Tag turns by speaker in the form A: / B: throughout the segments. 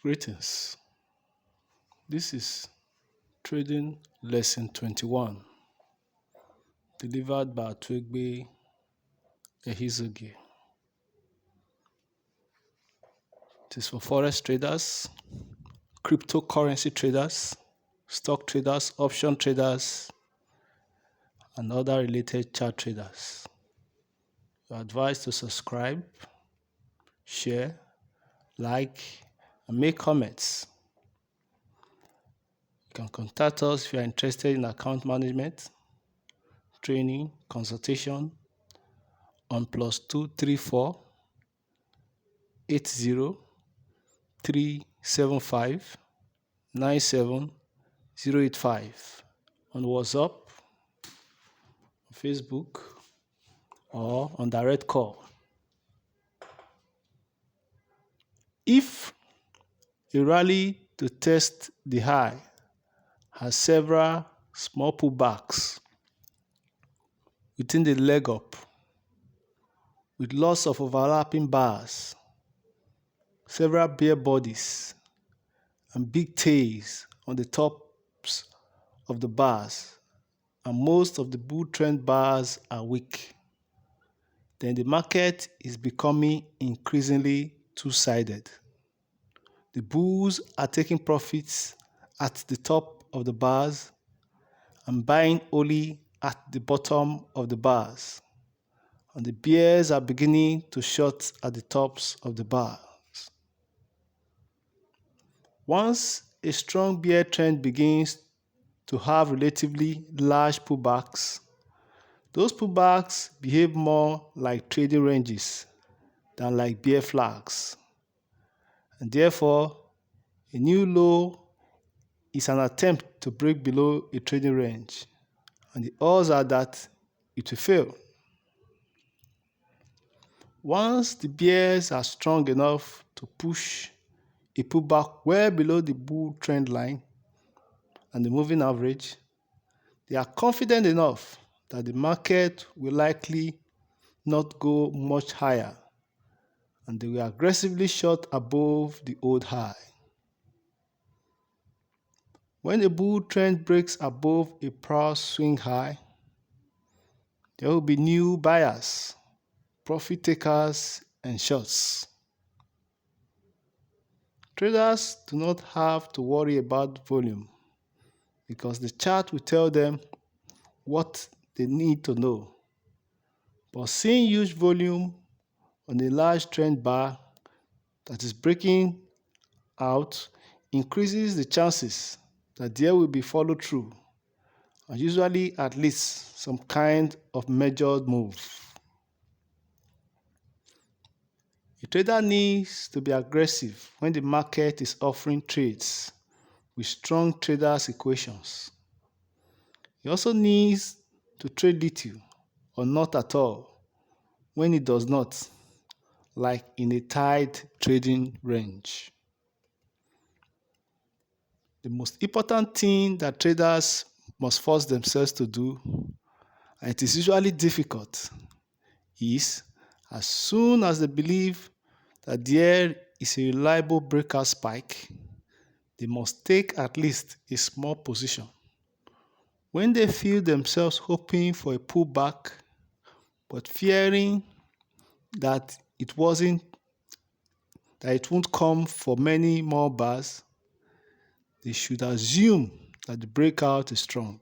A: Greetings. This is Trading-Lesson21, delivered by Twigbe Ehizogi. It is for forex traders, cryptocurrency traders, stock traders, option traders, and other related chart traders. You are advised to subscribe, share, like, and make comments. You can contact us if you are interested in account management, training, consultation on +234 80 375 97085 on WhatsApp, Facebook, or on direct call. If a rally to test the high has several small pullbacks within the leg up with lots of overlapping bars, several bear bodies, and big tails on the tops of the bars, and most of the bull trend bars are weak, then the market is becoming increasingly two-sided. The bulls are taking profits at the top of the bars and buying only at the bottom of the bars, and the bears are beginning to short at the tops of the bars. Once a strong bear trend begins to have relatively large pullbacks, those pullbacks behave more like trading ranges than like bear flags, and therefore a new low is an attempt to break below a trading range, and the odds are that it will fail. Once the bears are strong enough to push a pullback well below the bull trend line and the moving average, they are confident enough that the market will likely not go much higher, and they will aggressively short above the old high. When a bull trend breaks above a price swing high, there will be new buyers, profit takers, and shorts. Traders do not have to worry about volume because the chart will tell them what they need to know. But seeing huge volume on a large trend bar that is breaking out increases the chances that there will be follow through, and usually at least some kind of measured move. A trader needs to be aggressive when the market is offering trades with strong traders equations. He also needs to trade little or not at all when it does not, like in a tight trading range. The most important thing that traders must force themselves to do, and it is usually difficult, is as soon as they believe that there is a reliable breakout spike, they must take at least a small position. When they feel themselves hoping for a pullback but fearing that it won't come for many more bars, they should assume that the breakout is strong.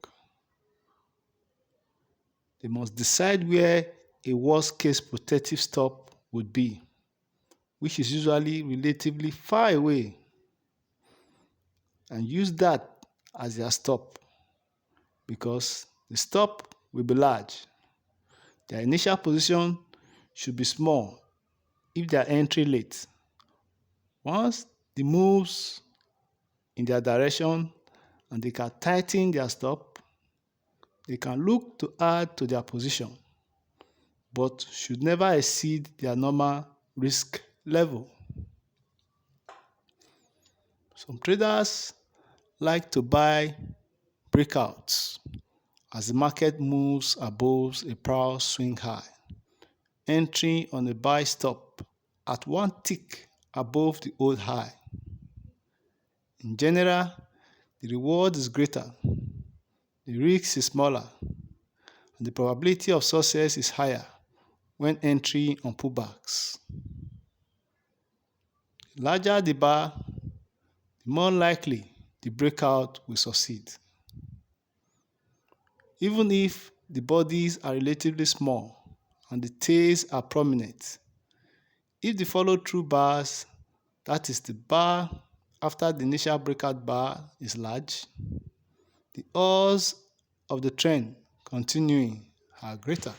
A: They must decide where a worst-case protective stop would be, which is usually relatively far away, and use that as their stop, because the stop will be large. Their initial position should be small if they are entering late. Once the moves in their direction and they can tighten their stop, they can look to add to their position, but should never exceed their normal risk level. Some traders like to buy breakouts as the market moves above a prior swing high, entering on a buy stop at one tick above the old high. In general, the reward is greater, the risk is smaller, and the probability of success is higher when entering on pullbacks. The larger the bar, the more likely the breakout will succeed. Even if the bodies are relatively small and the tails are prominent, if the follow-through bars, that is the bar after the initial breakout bar, is large, the odds of the trend continuing are greater.